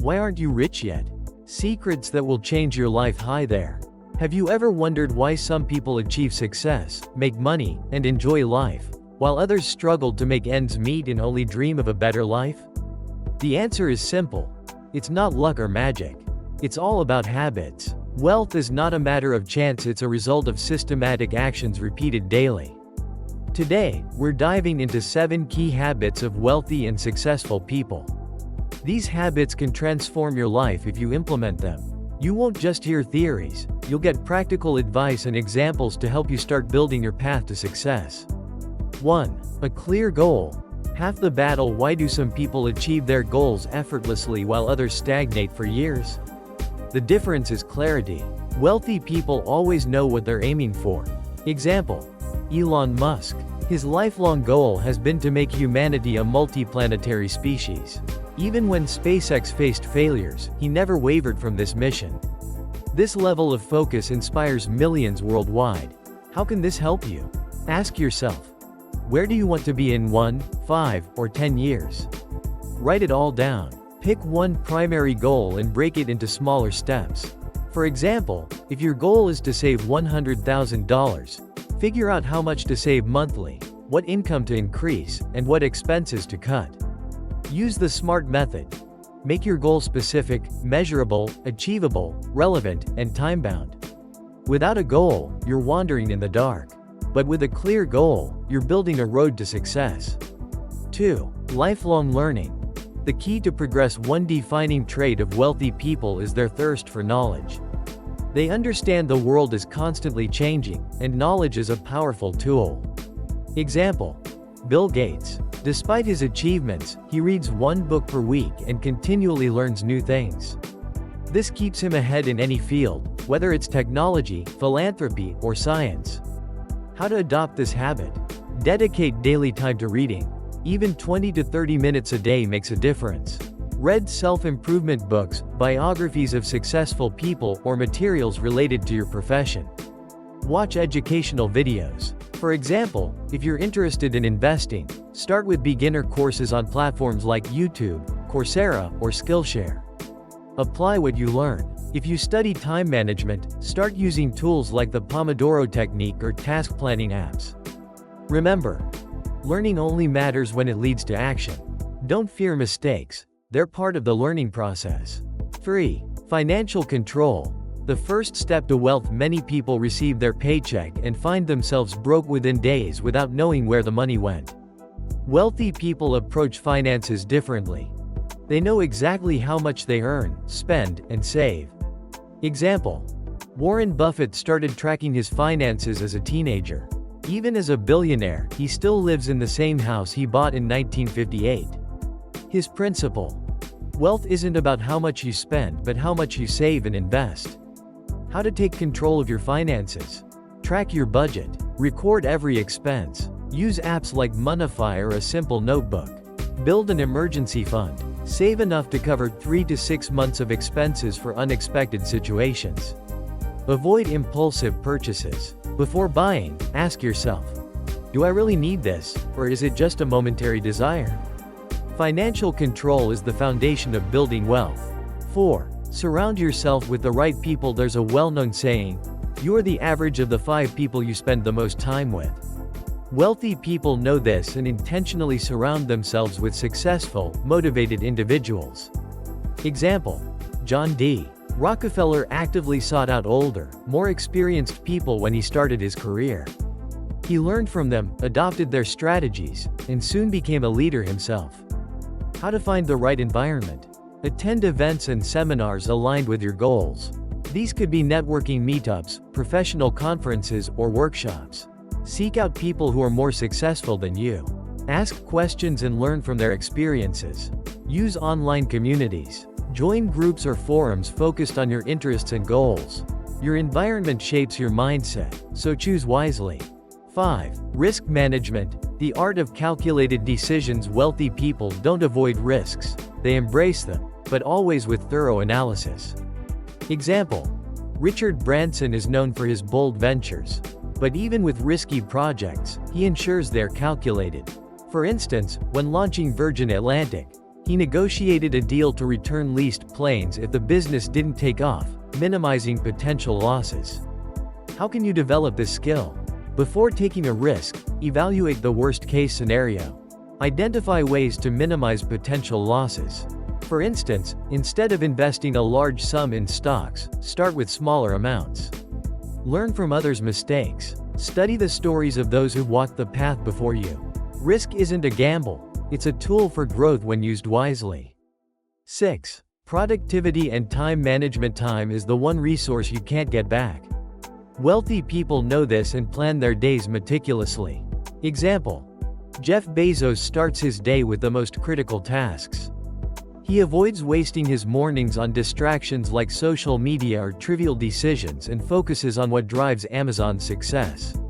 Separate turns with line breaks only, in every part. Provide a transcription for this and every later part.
Why aren't you rich yet? Secrets that will change your life. Hi there. Have you ever wondered why some people achieve success, make money, and enjoy life, while others struggle to make ends meet and only dream of a better life? The answer is simple. It's not luck or magic. It's all about habits. Wealth is not a matter of chance, it's a result of systematic actions repeated daily. Today, we're diving into 7 key habits of wealthy and successful people. These habits can transform your life if you implement them. You won't just hear theories, you'll get practical advice and examples to help you start building your path to success. 1. A clear goal. Half the battle. Why do some people achieve their goals effortlessly while others stagnate for years? The difference is clarity. Wealthy people always know what they're aiming for. Example: Elon Musk. His lifelong goal has been to make humanity a multiplanetary species. Even when SpaceX faced failures, he never wavered from this mission. This level of focus inspires millions worldwide. How can this help you? Ask yourself, where do you want to be in 1, 5, or 10 years? Write it all down. Pick one primary goal and break it into smaller steps. For example, if your goal is to save $100,000, figure out how much to save monthly, what income to increase, and what expenses to cut. Use the SMART method. Make your goal specific, measurable, achievable, relevant, and time-bound. Without a goal, you're wandering in the dark. But with a clear goal, you're building a road to success. 2. Lifelong learning. The key to progress. One defining trait of wealthy people is their thirst for knowledge. They understand the world is constantly changing, and knowledge is a powerful tool. Example: Bill Gates. Despite his achievements, he reads 1 book per week and continually learns new things. This keeps him ahead in any field, whether it's technology, philanthropy, or science. How to adopt this habit? Dedicate daily time to reading. Even 20 to 30 minutes a day makes a difference. Read self-improvement books, biographies of successful people, or materials related to your profession. Watch educational videos. For example, if you're interested in investing, start with beginner courses on platforms like YouTube, Coursera, or Skillshare. Apply what you learn. If you study time management, start using tools like the Pomodoro technique or task planning apps. Remember, learning only matters when it leads to action. Don't fear mistakes. They're part of the learning process. 3. Financial control. The first step to wealth. Many people receive their paycheck and find themselves broke within days without knowing where the money went. Wealthy people approach finances differently. They know exactly how much they earn, spend, and save. Example: Warren Buffett started tracking his finances as a teenager. Even as a billionaire, he still lives in the same house he bought in 1958. His principle: wealth isn't about how much you spend but how much you save and invest. How to take control of your finances. Track your budget. Record every expense. Use apps like Monify or a simple notebook. Build an emergency fund. Save enough to cover 3 to 6 months of expenses for unexpected situations. Avoid impulsive purchases. Before buying, ask yourself, do I really need this, or is it just a momentary desire? Financial control is the foundation of building wealth. 4. Surround yourself with the right people. There's a well-known saying, you're the average of the 5 people you spend the most time with. Wealthy people know this and intentionally surround themselves with successful, motivated individuals. Example: John D. Rockefeller actively sought out older, more experienced people when he started his career. He learned from them, adopted their strategies, and soon became a leader himself. How to find the right environment. Attend events and seminars aligned with your goals. These could be networking meetups, professional conferences, or workshops. Seek out people who are more successful than you. Ask questions and learn from their experiences. Use online communities. Join groups or forums focused on your interests and goals. Your environment shapes your mindset, so choose wisely. 5. Risk management. The art of calculated decisions. Wealthy people don't avoid risks, they embrace them, but always with thorough analysis. Example: Richard Branson is known for his bold ventures. But even with risky projects, he ensures they're calculated. For instance, when launching Virgin Atlantic, He negotiated a deal to return leased planes if the business didn't take off, minimizing potential losses. How can you develop this skill? Before taking a risk, evaluate the worst-case scenario. Identify ways to minimize potential losses. For instance, instead of investing a large sum in stocks, start with smaller amounts. Learn from others' mistakes. Study the stories of those who walked the path before you. Risk isn't a gamble, it's a tool for growth when used wisely. 6. Productivity and time management. Time is the one resource you can't get back. Wealthy people know this and plan their days meticulously. Example: Jeff Bezos starts his day with the most critical tasks. He avoids wasting his mornings on distractions like social media or trivial decisions and focuses on what drives Amazon's success.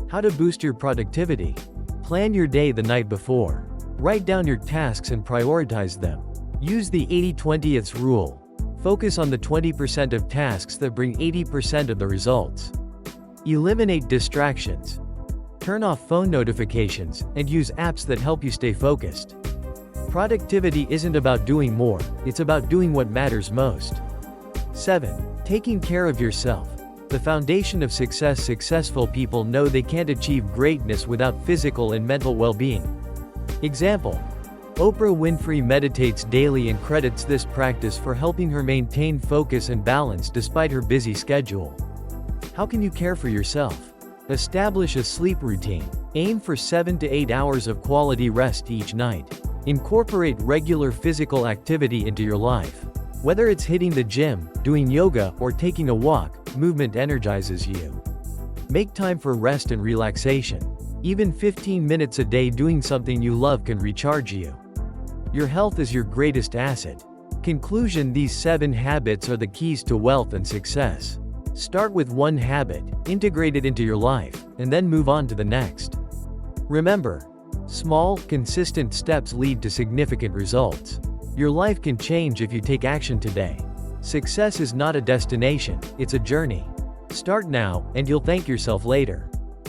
How to boost your productivity? Plan your day the night before. Write down your tasks and prioritize them. Use the 80-20 rule. Focus on the 20% of tasks that bring 80% of the results. Eliminate distractions. Turn off phone notifications, and use apps that help you stay focused. Productivity isn't about doing more, it's about doing what matters most. 7. Taking care of yourself. The foundation of success. Successful people know they can't achieve greatness without physical and mental well-being. Example: Oprah Winfrey meditates daily and credits this practice for helping her maintain focus and balance despite her busy schedule. How can you care for yourself? Establish a sleep routine. Aim for 7 to 8 hours of quality rest each night. Incorporate regular physical activity into your life. Whether it's hitting the gym, doing yoga, or taking a walk, movement energizes you. Make time for rest and relaxation. Even 15 minutes a day doing something you love can recharge you. Your health is your greatest asset. Conclusion: these 7 habits are the keys to wealth and success. Start with one habit, integrate it into your life, and then move on to the next. Remember, small, consistent steps lead to significant results. Your life can change if you take action today. Success is not a destination, it's a journey. Start now, and you'll thank yourself later.